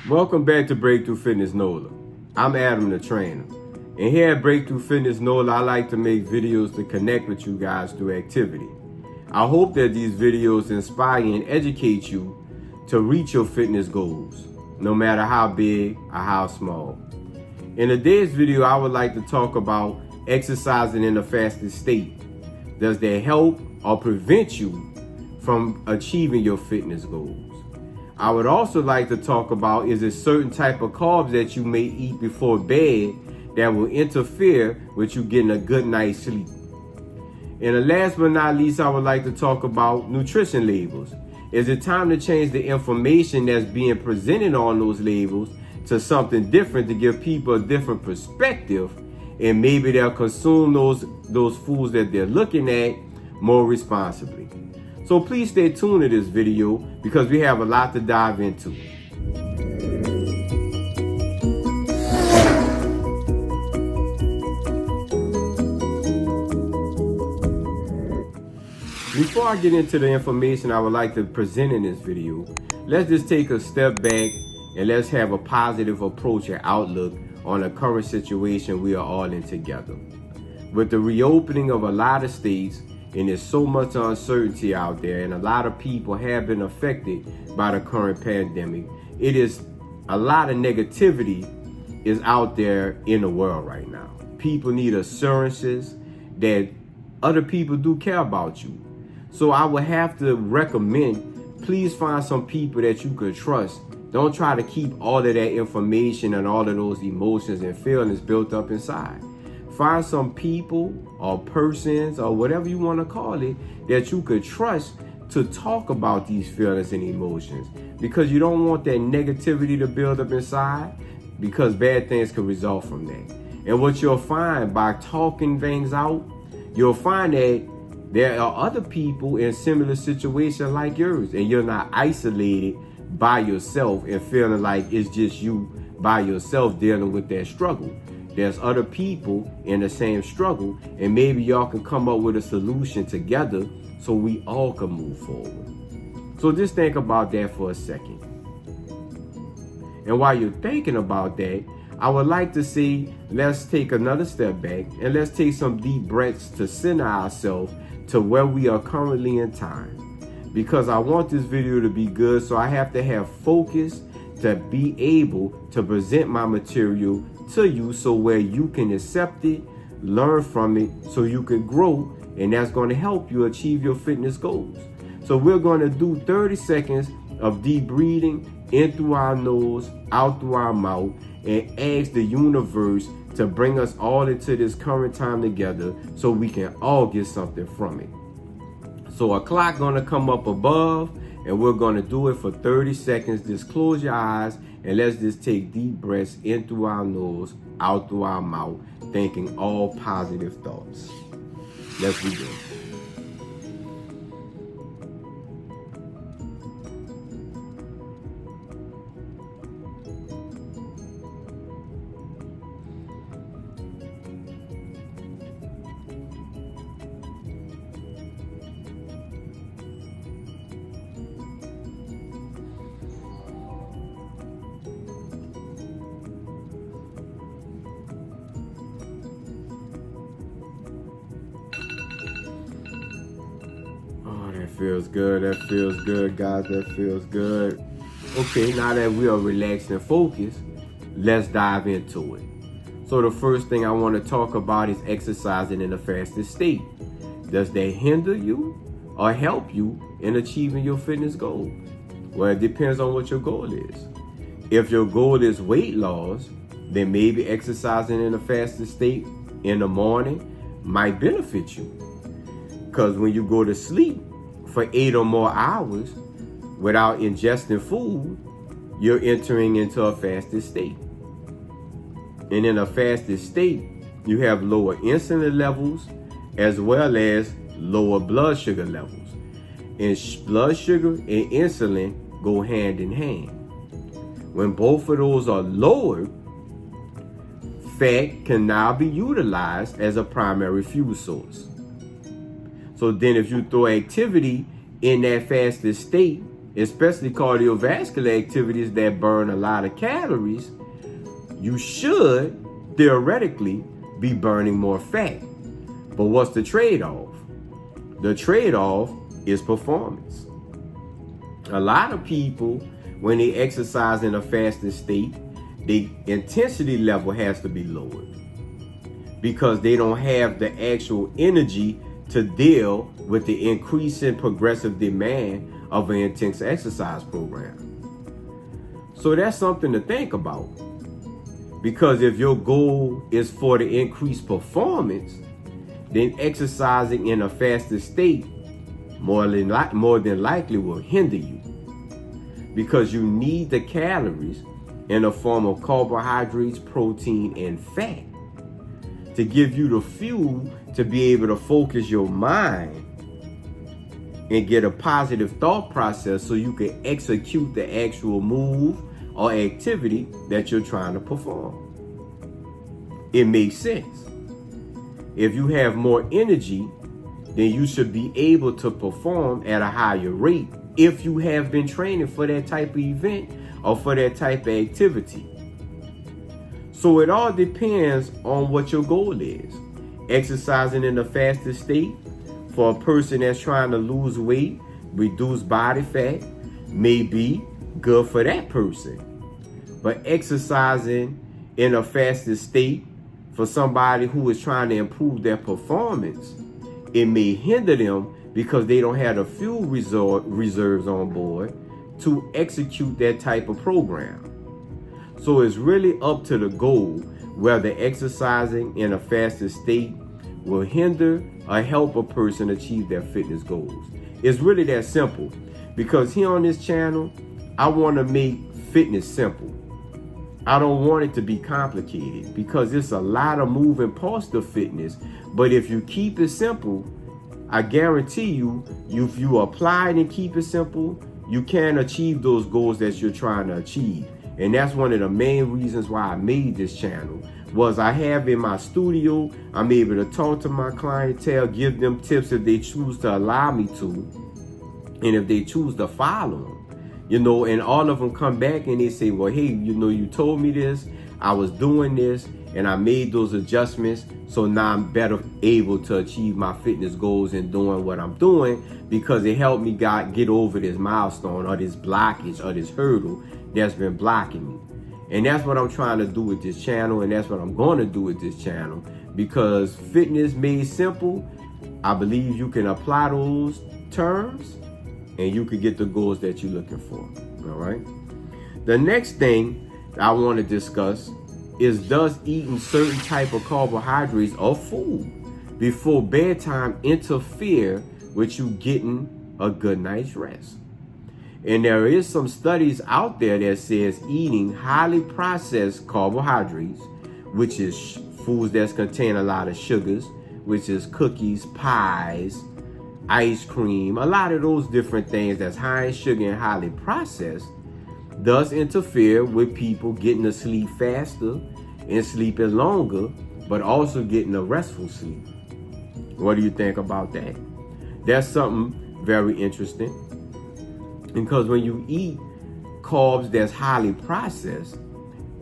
Welcome back to Breakthrough Fitness NOLA. I'm Adam the trainer. And here at Breakthrough Fitness NOLA, I like to make videos to connect with you guys through activity. I hope that these videos inspire and educate you to reach your fitness goals, no matter how big or how small. In today's video, I would like to talk about exercising in a fasted state. Does that help or prevent you from achieving your fitness goals? I would also like to talk about, is there certain type of carbs that you may eat before bed that will interfere with you getting a good night's sleep? And last but not least, I would like to talk about nutrition labels. Is it time to change the information that's being presented on those labels to something different to give people a different perspective, and maybe they'll consume those foods that they're looking at more responsibly? So please stay tuned to this video because we have a lot to dive into. Before I get into the information I would like to present in this video, let's just take a step back and let's have a positive approach and outlook on the current situation we are all in together. With the reopening of a lot of states, and there's so much uncertainty out there, and a lot of people have been affected by the current pandemic. It is a lot of negativity is out there in the world right now. People need assurances that other people do care about you. So I would have to recommend, please find some people that you could trust. Don't try to keep all of that information and all of those emotions and feelings built up inside. Find some people or persons or whatever you want to call it that you could trust to talk about these feelings and emotions, because you don't want that negativity to build up inside, because bad things can result from that. And what you'll find by talking things out, you'll find that there are other people in similar situations like yours, and you're not isolated by yourself and feeling like it's just you by yourself dealing with that struggle. There's other people in the same struggle, and maybe y'all can come up with a solution together so we all can move forward. So just think about that for a second. And while you're thinking about that, I would like to see, let's take another step back and let's take some deep breaths to center ourselves to where we are currently in time. Because I want this video to be good, so I have to have focus to be able to present my material to you, so where you can accept it, learn from it, so you can grow, and that's going to help you achieve your fitness goals. So we're going to do 30 seconds of deep breathing in through our nose, out through our mouth, and ask the universe to bring us all into this current time together so we can all get something from it. So a clock going to come up above, and we're going to do it for 30 seconds. Just close your eyes and let's just take deep breaths in through our nose, out through our mouth, thinking all positive thoughts. Let's begin. Feels good. That feels good, guys. That feels good. Okay, now that we are relaxed and focused, let's dive into it. So the first thing I want to talk about is exercising in a fasted state. Does that hinder you or help you in achieving your fitness goal? Well, it depends on what your goal is. If your goal is weight loss, then maybe exercising in a fasted state in the morning might benefit you. Because when you go to sleep for 8 or more hours without ingesting food, you're entering into a fasted state. And in a fasted state, you have lower insulin levels as well as lower blood sugar levels. And blood sugar and insulin go hand in hand. When both of those are lowered, fat can now be utilized as a primary fuel source. So then if you throw activity in that fasted state especially cardiovascular activities that burn a lot of calories, you should theoretically be burning more fat. But what's the trade-off? The trade-off is performance. A lot of people, when they exercise in a fasted state, the intensity level has to be lowered because they don't have the actual energy to deal with the increasing progressive demand of an intense exercise program. So that's something to think about, because if your goal is for the increased performance, then exercising in a fasted state more than likely will hinder you, because you need the calories in the form of carbohydrates, protein, and fat to give you the fuel to be able to focus your mind and get a positive thought process so you can execute the actual move or activity that you're trying to perform. It makes sense. If you have more energy, then you should be able to perform at a higher rate if you have been training for that type of event or for that type of activity. So it all depends on what your goal is. Exercising in a fasted state for a person that's trying to lose weight, reduce body fat, may be good for that person. But exercising in a fasted state for somebody who is trying to improve their performance, it may hinder them because they don't have the fuel reserves on board to execute that type of program. So it's really up to the goal whether exercising in a fasted state will hinder or help a person achieve their fitness goals. It's really that simple, because here on this channel, I want to make fitness simple. I don't want it to be complicated, because it's a lot of moving parts to fitness. But if you keep it simple, I guarantee you, if you apply it and keep it simple, you can achieve those goals that you're trying to achieve. And that's one of the main reasons why I made this channel, was I have in my studio, I'm able to talk to my clientele, give them tips if they choose to allow me to, and if they choose to follow them. And all of them come back and they say, well, hey, you told me this, I was doing this, and I made those adjustments, so now I'm better able to achieve my fitness goals and doing what I'm doing, because it helped me get over this milestone or this blockage or this hurdle that's been blocking me. And that's what I'm trying to do with this channel, and that's what I'm going to do with this channel, because fitness made simple, I believe you can apply those terms and you can get the goals that you're looking for. All right. The next thing I want to discuss is, does eating certain type of carbohydrates or food before bedtime interfere with you getting a good night's rest? And there is some studies out there that says eating highly processed carbohydrates, which is foods that contain a lot of sugars, which is cookies, pies, ice cream, a lot of those different things that's high in sugar and highly processed, does interfere with people getting to sleep faster and sleeping longer, but also getting a restful sleep. What do you think about that? That's something very interesting, because when you eat carbs that's highly processed,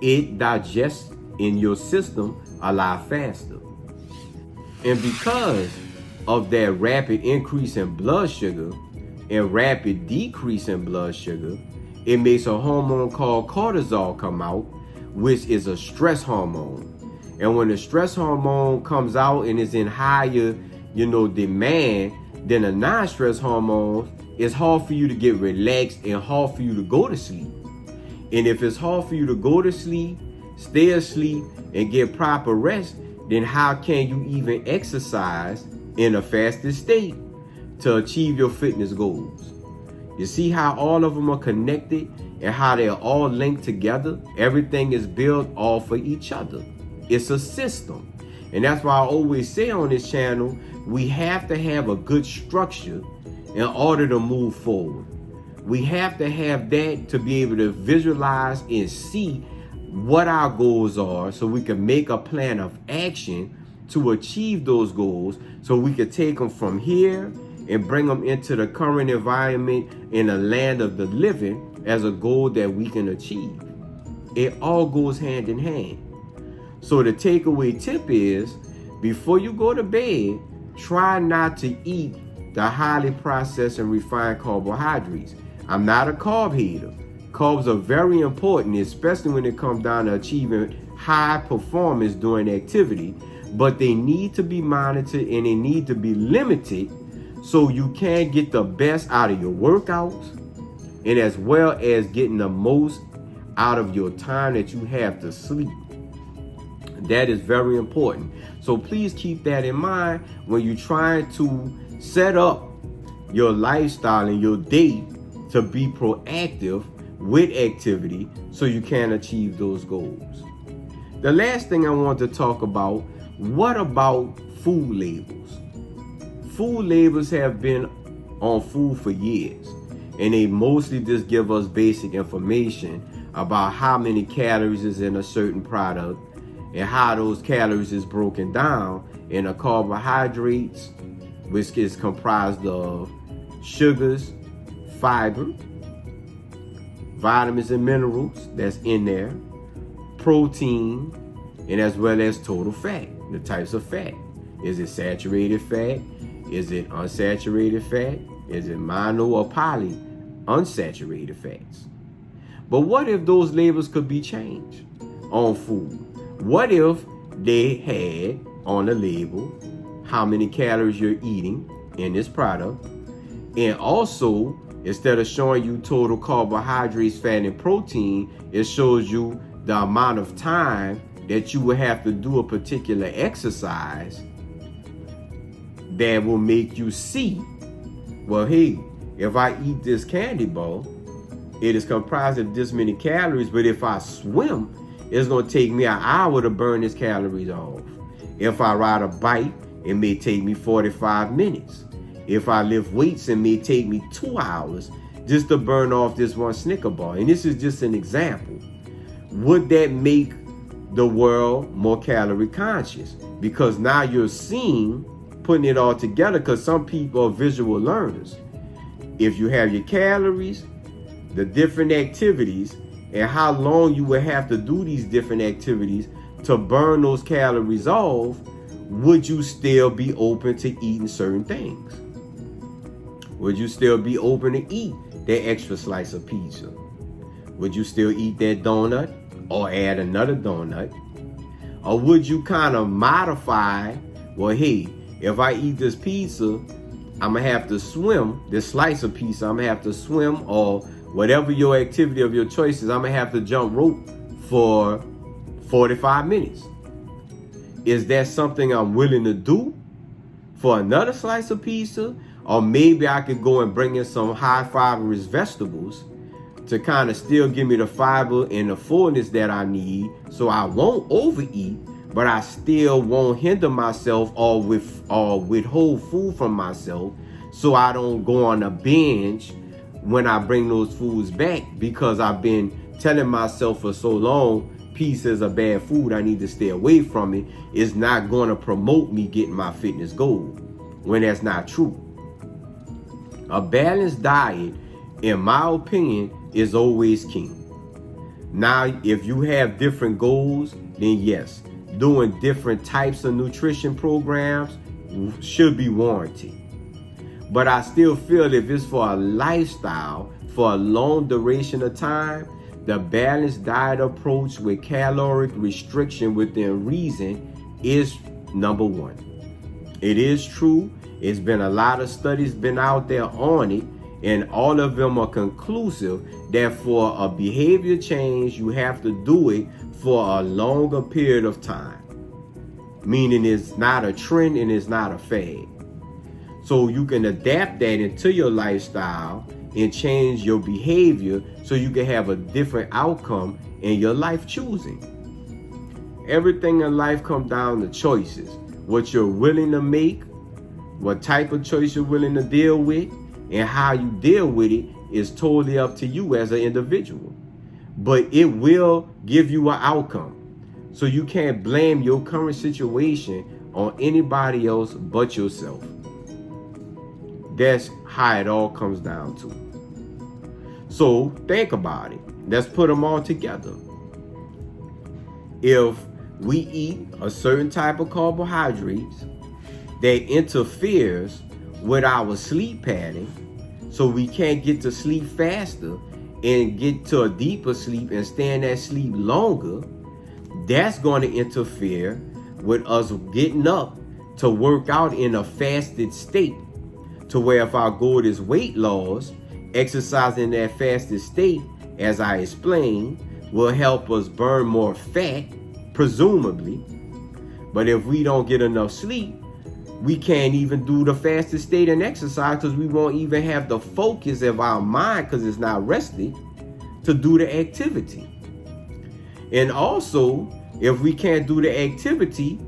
it digests in your system a lot faster. And because of that rapid increase in blood sugar and rapid decrease in blood sugar, it makes a hormone called cortisol come out, which is a stress hormone. And when the stress hormone comes out and is in higher, demand than a non-stress hormone, it's hard for you to get relaxed and hard for you to go to sleep. And if it's hard for you to go to sleep, stay asleep, and get proper rest, then how can you even exercise in a fasted state to achieve your fitness goals? You see how all of them are connected and how they're all linked together? Everything is built off of each other. It's a system. And that's why I always say on this channel, we have to have a good structure in order to move forward. We have to have that to be able to visualize and see what our goals are, so we can make a plan of action to achieve those goals, so we can take them from here and bring them into the current environment in the land of the living as a goal that we can achieve. It all goes hand in hand. So the takeaway tip is, before you go to bed, try not to eat the highly processed and refined carbohydrates. I'm not a carb hater. Carbs are very important, especially when it comes down to achieving high performance during activity, but they need to be monitored and they need to be limited so you can get the best out of your workouts and as well as getting the most out of your time that you have to sleep. That is very important. So please keep that in mind when you're trying to set up your lifestyle and your day to be proactive with activity so you can achieve those goals. The last thing I want to talk about, what about food labels? Food labels have been on food for years, and they mostly just give us basic information about how many calories is in a certain product and how those calories is broken down in the carbohydrates, which is comprised of sugars, fiber, vitamins and minerals that's in there, protein, and as well as total fat, the types of fat. Is it saturated fat? Is it unsaturated fat? Is it mono or poly unsaturated fats? But what if those labels could be changed on food? What if they had on the label how many calories you're eating in this product, and also instead of showing you total carbohydrates, fat, and protein, it shows you the amount of time that you will have to do a particular exercise that will make you see, well, hey, if I eat this candy bar, it is comprised of this many calories, but if I swim, it's going to take me an hour to burn this calories off. If I ride a bike, it may take me 45 minutes. If I lift weights, it may take me 2 hours just to burn off this one Snicker bar. And this is just an example. Would that make the world more calorie conscious? Because now you're seeing, putting it all together, because some people are visual learners. If you have your calories, the different activities, and how long you will have to do these different activities to burn those calories off, would you still be open to eating certain things? Would you still be open to eat that extra slice of pizza? Would you still eat that donut or add another donut? Or would you kind of modify, well, hey, if I eat this pizza, I'm going to have to swim, this slice of pizza, I'm going to have to swim, or whatever your activity of your choice is, I'm going to have to jump rope for 45 minutes. Is that something I'm willing to do for another slice of pizza? Or maybe I could go and bring in some high fibrous vegetables to kind of still give me the fiber and the fullness that I need, so I won't overeat, but I still won't hinder myself or withhold food from myself, so I don't go on a binge when I bring those foods back, because I've been telling myself for so long, pizza is a bad food, I need to stay away from it. It's not going to promote me getting my fitness goal, when that's not true. A balanced diet, in my opinion, is always king. Now, if you have different goals, then yes, doing different types of nutrition programs should be warranted. But I still feel if it's for a lifestyle, for a long duration of time, the balanced diet approach with caloric restriction within reason is number one. It is true. It's been a lot of studies been out there on it, and all of them are conclusive that for a behavior change, you have to do it for a longer period of time. Meaning it's not a trend and it's not a fad. So you can adapt that into your lifestyle and change your behavior so you can have a different outcome in your life choosing. Everything in life comes down to choices. What you're willing to make, what type of choice you're willing to deal with, and how you deal with it is totally up to you as an individual. But it will give you an outcome. So you can't blame your current situation on anybody else but yourself. That's how it all comes down to. So think about it. Let's put them all together. If we eat a certain type of carbohydrates that interferes with our sleep pattern, so we can't get to sleep faster and get to a deeper sleep and stay in that sleep longer, that's going to interfere with us getting up to work out in a fasted state. To where if our goal is weight loss, exercising in that fasted state, as I explained, will help us burn more fat, presumably. But if we don't get enough sleep, we can't even do the fasted state and exercise, because we won't even have the focus of our mind, because it's not rested, to do the activity. And also, if we can't do the activity,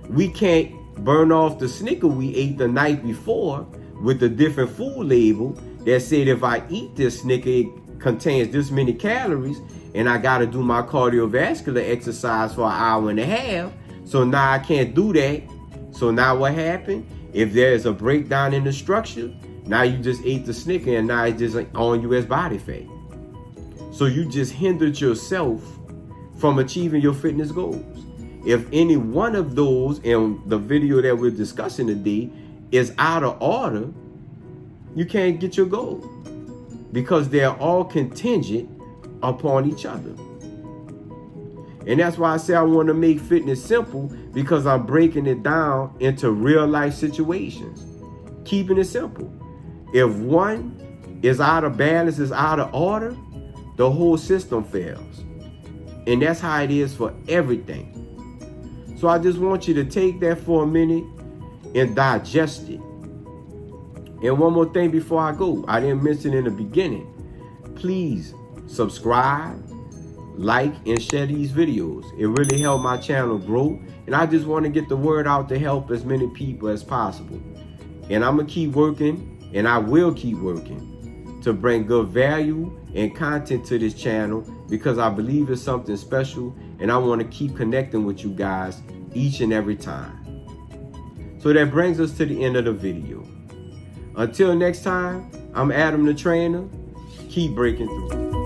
we can't burn off the Snicker we ate the night before with the different food label that said if I eat this Snicker, it contains this many calories, and I got to do my cardiovascular exercise for an hour and a half. So now I can't do that. So now what happened? If there's a breakdown in the structure, now you just ate the Snicker and now it's just on you as body fat. So you just hindered yourself from achieving your fitness goals. If any one of those in the video that we're discussing today is out of order, you can't get your goal, because they're all contingent upon each other. And that's why I say I want to make fitness simple, because I'm breaking it down into real life situations, keeping it simple. If one is out of balance, is out of order, the whole system fails. And that's how it is for everything. So I just want you to take that for a minute and digest it. And one more thing before I go, I didn't mention in the beginning, please subscribe, like, and share these videos. It really helped my channel grow, and I just want to get the word out to help as many people as possible. And I'm gonna keep working, and I will keep working to bring good value and content to this channel, because I believe it's something special, and I want to keep connecting with you guys each and every time. So that brings us to the end of the video. Until next time, I'm Adam the Trainer. Keep breaking through.